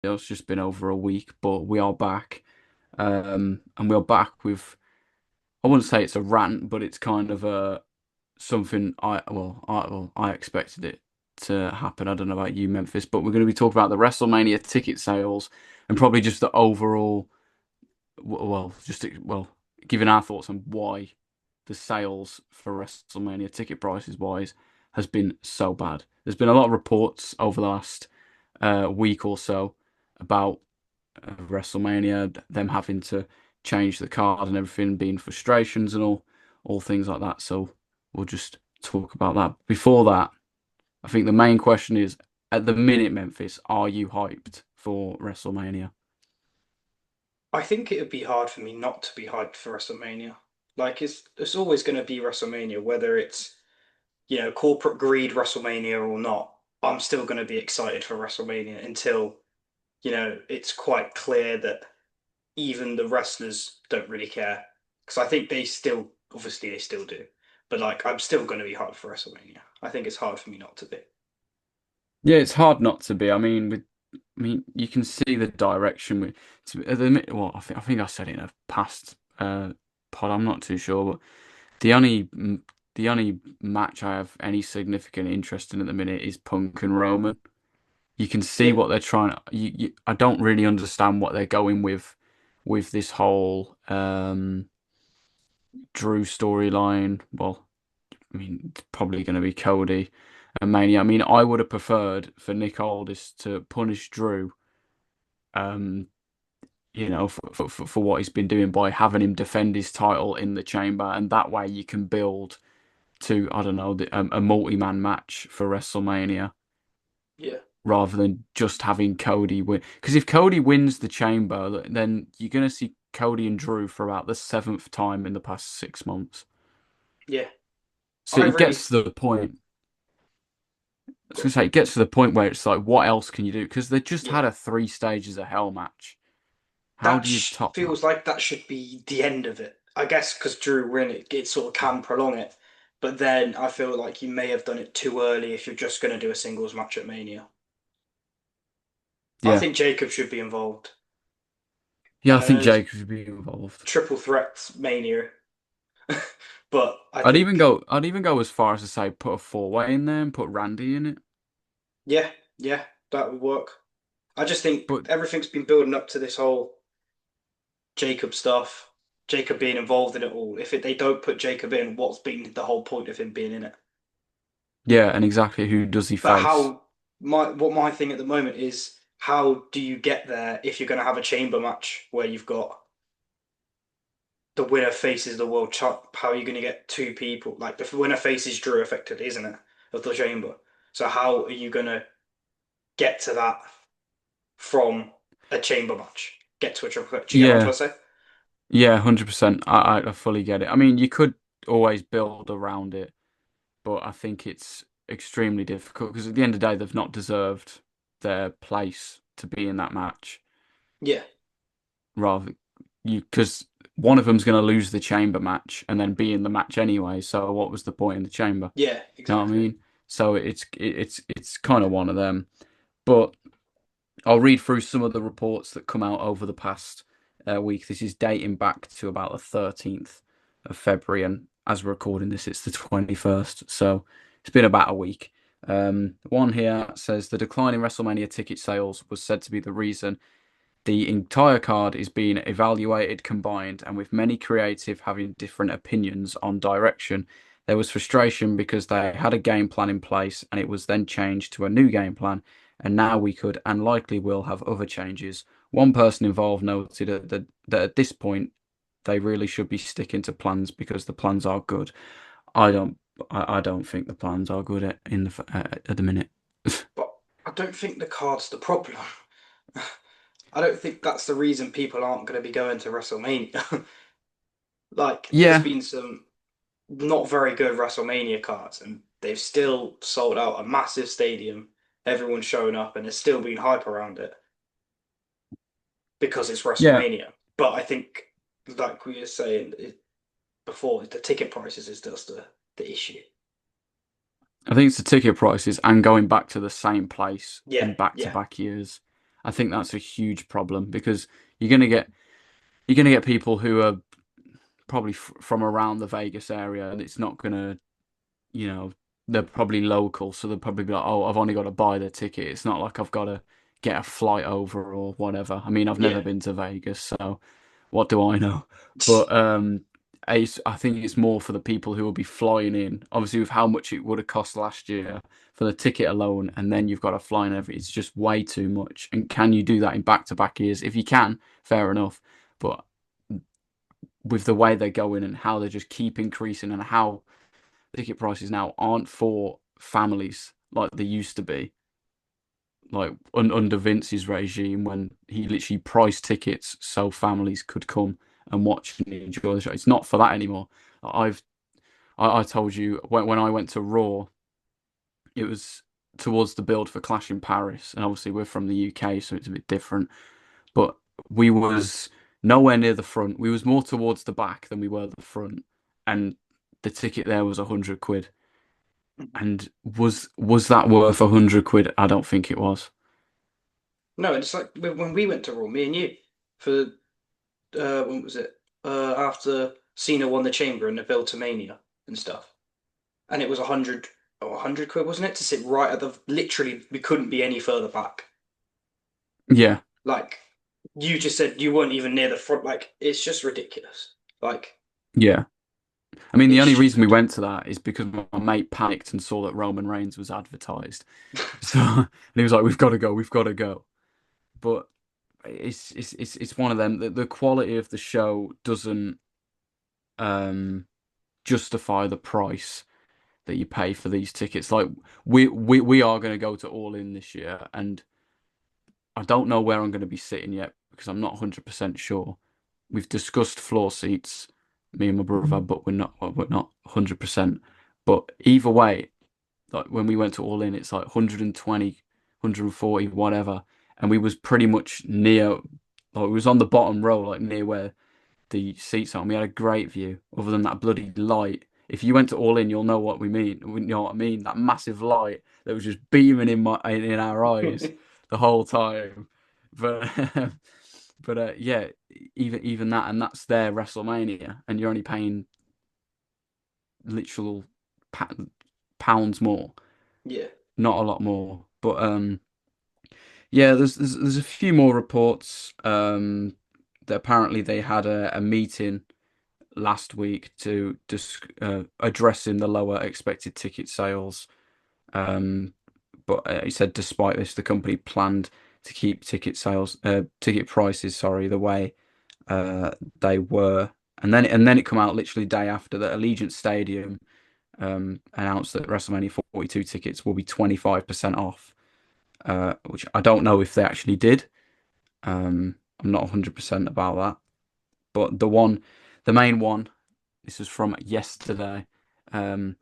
It's just been over a week, but we are back. And we are back with, I wouldn't say it's a rant, but it's kind of a something I expected it to happen. I don't know about you, Memphis, but we're going to be talking about the WrestleMania ticket sales and probably just the overall, giving our thoughts on why the sales for WrestleMania ticket prices wise has been so bad. There's been a lot of reports over the last week or so about WrestleMania, them having to change the card and everything, being frustrations and all things like that. So we'll just talk about that. Before that, I think the main question is, at the minute, Memphis, are you hyped for WrestleMania? I think it would be hard for me not to be hyped for WrestleMania. Like it's always going to be WrestleMania, whether it's corporate greed WrestleMania or not. I'm still going to be excited for WrestleMania until it's quite clear that even the wrestlers don't really care. Because I think they still, obviously, they still do. But like, I'm still going to be hyped for WrestleMania. I think it's hard for me not to be. Yeah, it's hard not to be. You can see the direction. At the minute, well, I think I said it in a past pod. I'm not too sure, but the only the only match I have any significant interest in at the minute is Punk and Roman. You can see Yeah, what they're trying. I don't really understand what they're going with this whole Drew storyline. Well, it's probably going to be Cody and Mania. I would have preferred for Nick Aldis to punish Drew, um, for what he's been doing by having him defend his title in the chamber, and that way you can build to, I don't know, a multi-man match for WrestleMania yeah, rather than just having Cody win. Because if Cody wins the chamber, then you're going to see Cody and Drew for about the seventh time in the past 6 months. yeah. So I it really gets to the point. I was go gonna on. say it gets to the point where it's like, what else can you do? Because they just Yeah. had a three stages of hell match. How do you top that? Feels like that should be the end of it. I guess because Drew win it sort of can prolong it. But then I feel like you may have done it too early if you're just going to do a singles match at Mania. I Yeah, think Jacob should be involved. yeah. I think Uh, Jake should be involved. Triple threats Mania. But I I'd even think, go. I'd even go as far as to say put a four-way in there and put Randy in it. yeah, yeah, that would work. I just think But everything's been building up to this whole Jacob stuff, Jacob being involved in it all. They don't put Jacob in, what's been the whole point of him being in it? yeah, and exactly who does he But face? my thing at the moment is how do you get there if you're going to have a chamber match where you've got the winner faces the world champ? How are you going to get two people? Like the winner faces Drew, effectively, isn't it, of the chamber? So how are you going to get to that from a chamber match? Get to a triple threat. Do you get what I'm Yeah, trying to say? yeah, 100%. I fully get it. You could always build around it, but I think it's extremely difficult because at the end of the day, they've not deserved their place to be in that match. Yeah, Rather, because one of them's going to lose the chamber match and then be in the match anyway. So what was the point in the chamber? yeah, You know what I exactly. mean? So it's kind of one of them. But I'll read through some of the reports that come out over the past week. This is dating back to about the 13th of February, and as we're recording this, it's the 21st. So it's been about a week. One here says the decline in WrestleMania ticket sales was said to be the reason the entire card is being evaluated combined, and with many creative having different opinions on direction, there was frustration because they had a game plan in place and it was then changed to a new game plan, and now we could and likely will have other changes. One person involved noted that at this point they really should be sticking to plans because the plans are good. I don't I don't think the plans are good at the minute. But I don't think the card's the problem. I don't think that's the reason people aren't going to be going to WrestleMania. Like, there's Yeah, been some not very good WrestleMania cards, and they've still sold out a massive stadium. Everyone's showing up, and there's still been hype around it because it's yeah. WrestleMania. But I think, like we were saying before, the ticket prices is just the issue. I think it's the ticket prices and going back to the same place Yeah, in back to yeah, back years. I think that's a huge problem because you're gonna get you're gonna get people who are probably from around the Vegas area, and it's not gonna, you know, they're probably local, so they'll probably be like, oh, I've only got to buy the ticket. It's not like I've got to get a flight over or whatever. I mean, I've Yeah. never been to Vegas, so what do I know? But I think it's more for the people who will be flying in. Obviously, with how much it would have cost last year for the ticket alone, and then you've got to fly in every. It's just way too much. And can you do that in back-to-back years? If you can, fair enough. But with the way they're going and how they just keep increasing and how ticket prices now aren't for families like they used to be, like under Vince's regime when he literally priced tickets so families could come and watch and enjoy the show. It's not for that anymore. I've I told you when I went to Raw, it was towards the build for Clash in Paris, and obviously we're from the UK, so it's a bit different. But we was nowhere near the front. We was more towards the back than we were the front, and the ticket there was 100 quid. And was that worth 100 quid? I don't think it was. No, it's like when we went to Raw, me and you, for when was it? After Cena won the Chamber and the build to Mania and stuff, and it was 100 quid, wasn't it, to sit right at the literally we couldn't be any further back. Yeah, Like you just said, you weren't even near the front. Like it's just ridiculous. Like yeah. I mean, the it's only just reason we went ridiculous. to that is because my mate panicked and saw that Roman Reigns was advertised. So and he was like, "We've got to go, we've got to go." But it's one of them. The quality of the show doesn't um justify the price that you pay for these tickets. Like we are going to go to All In this year, and I don't know where I'm going to be sitting yet because I'm not 100% sure. We've discussed floor seats, me and my brother, but we're not 100%. But either way, like when we went to All In, it's like 120, 140, whatever, and we was pretty much near, like we was on the bottom row, like near where the seats are. And we had a great view, other than that bloody light. If you went to All In, you'll know what we mean. You know what I mean? That massive light that was just beaming in our eyes the whole time. But yeah, even that, and that's their WrestleMania, and you're only paying literal pa pounds more, Yeah, not a lot more. But yeah, there's a few more reports that apparently they had a meeting last week to addressing the lower expected ticket sales. Um, but he said despite this, the company planned to keep ticket prices, sorry, the way they were. And then it come out literally day after that Allegiant Stadium announced that WrestleMania 42 tickets will be 25% off, which I don't know if they actually did. I'm not 100% about that. But the main one, this was from yesterday, and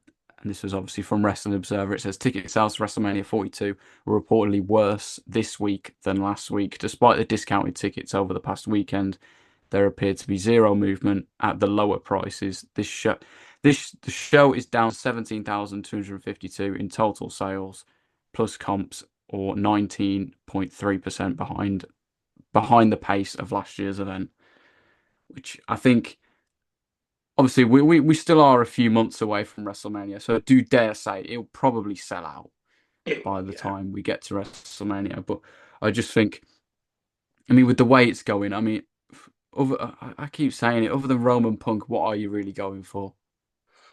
this was obviously from Wrestling Observer. It says ticket sales for WrestleMania 42 were reportedly worse this week than last week. Despite the discounted tickets over the past weekend, there appeared to be zero movement at the lower prices. The show is down 17,252 in total sales, plus comps, or 19.3% behind the pace of last year's event, which I think obviously we still are a few months away from WrestleMania, so I do dare say it'll probably sell out it by will. the Yeah, time we get to WrestleMania. But I just think, I mean, with the way it's going, I mean, I keep saying it, other than Roman Punk, what are you really going for?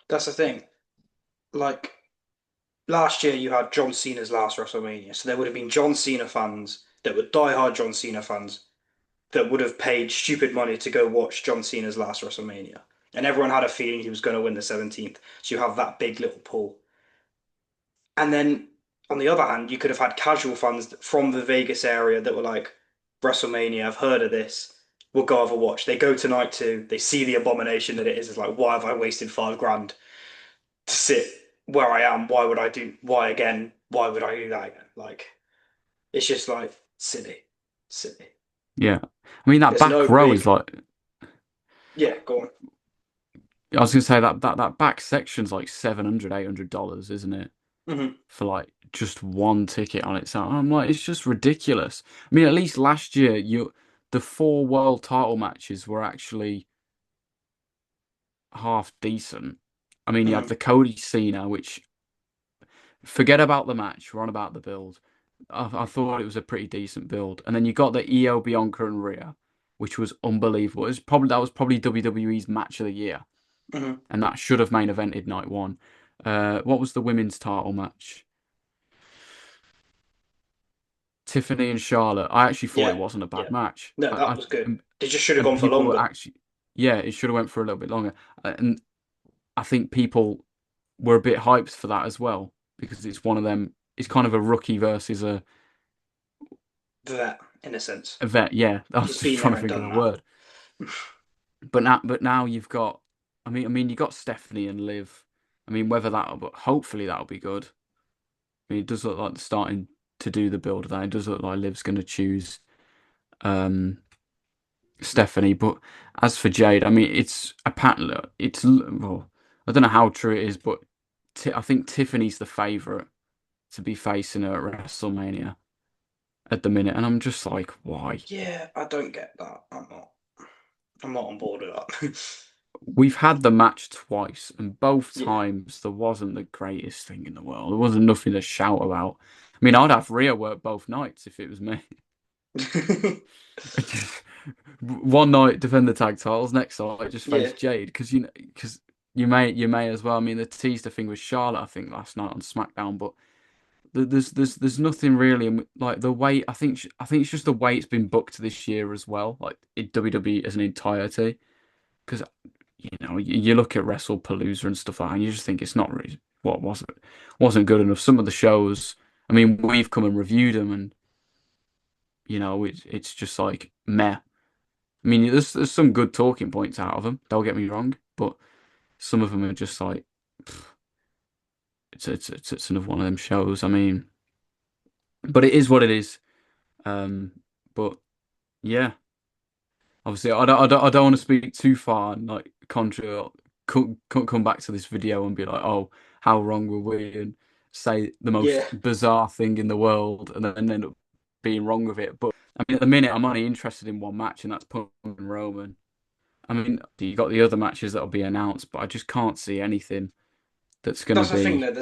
that's the thing. Like last year, you had John Cena's last WrestleMania, so there would have been John Cena fans that were diehard John Cena fans that would have paid stupid money to go watch John Cena's last WrestleMania. And everyone had a feeling he was going to win the 17th. So you have that big little pool. And then on the other hand, you could have had casual fans from the Vegas area that were like, WrestleMania, I've heard of this. We'll go have a watch. They go tonight too. They see the abomination that it is. It's like, why have I wasted 5 grand to sit where I am? Why again? Why would I do that again? Like, it's just like silly, silly. Yeah, I mean that There's back no row is big, like, yeah, go on. I was gonna say that back section's like $700, $800, isn't it? Hmm. for like just one ticket on its own. I'm like, it's just ridiculous. I mean, at least last year, the four world title matches were actually half decent. I mean, you had Hmm. the Cody Cena, which forget about the match, we're on about the build. I thought it was a pretty decent build, and then you got the Io Bianca and Rhea, which was unbelievable. That was probably WWE's match of the year, Hmm. and that should have main evented night one. What was the women's title match? Tiffany and Charlotte. I actually thought it Yeah, wasn't a yeah. bad match. No, that was good. And They just should have and gone for people were longer. actually, yeah, it should have went for a little bit longer. And I think people were a bit hyped for that as well because it's one of them. It's kind of a rookie versus That, in a sense. a vet. Yeah, I was It's just been trying there to and think of the done that. word. But now you've got. I mean, you got Stephanie and Liv. I mean, whether that, but hopefully that'll be good. I mean, it does look like they're starting to do the build of that. It does look like Liv's going to choose um, Stephanie. But as for Jade, I mean, it's a pattern. Well, I don't know how true it is, but I think Tiffany's the favorite to be facing her at WrestleMania at the minute, and I'm just like, why? Yeah, I don't get that. I'm not on board with that. We've had the match twice, and both Yeah. times there wasn't the greatest thing in the world. There wasn't nothing to shout about. I mean, I'd have Rhea work both nights if it was me. One night defend the tag titles, next night just face Yeah. Jade because you may as well. I mean, the teaser thing with Charlotte, I think last night on SmackDown, but there's nothing really like the way I think it's just the way it's been booked this year as well, like in WWE as an entirety. Because you look at WrestlePalooza and stuff like that, and you just think it's not really what wasn't good enough. Some of the shows, I mean, we've come and reviewed them, and it's just like meh. I mean, there's some good talking points out of them. Don't get me wrong, but some of them are just like it's another one of them shows. I mean, but it is what it is. Um, but yeah, obviously, I don't want to speak too far and like contra come back to this video and be like, oh, how wrong were we? And say the Yeah. most bizarre thing in the world and then end up being wrong with it. But I mean, at the minute, I'm only interested in one match, and that's Punk and Roman. I mean, you got the other matches that'll be announced, but I just can't see anything that's going to That's the thing be, though.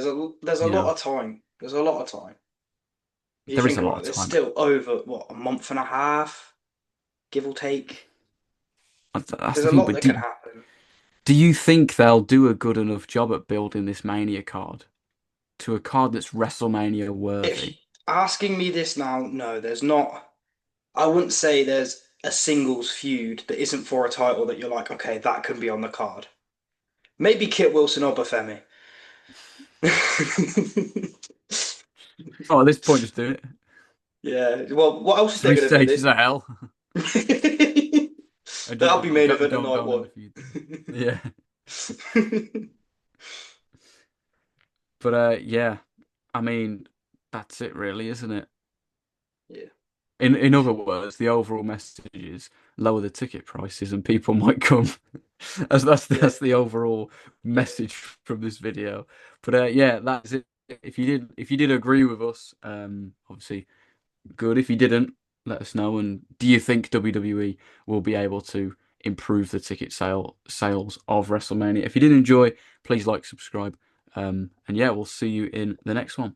There's a you lot know, of time. There's a lot of time. If you there is think a lot about of it, there's time. still over what, a month and a half, give or take. That's There's the a thing. lot But that can do happen. do you think they'll do a good enough job at building this Mania card to a card that's WrestleMania If worthy? asking me this now, no, there's not. I wouldn't say there's a singles feud that isn't for a title that you're like, okay, that can be on the card. Maybe Kit Wilson or Bafemi. Oh, at this point, just do it. Yeah. Well, what else is there Three going to be? stages of hell. And That'll be main get the event of job night done in one. the feud. Yeah. But yeah. I mean, that's it really, isn't it? Yeah. In other words, the overall message is lower the ticket prices and people might come. As Yeah. that's the overall message from this video. But yeah, that's it. If you did agree with us, obviously good. If you didn't, let us know. And do you think WWE will be able to improve the ticket sales of WrestleMania? If you did enjoy, please like, subscribe. And yeah, we'll see you in the next one.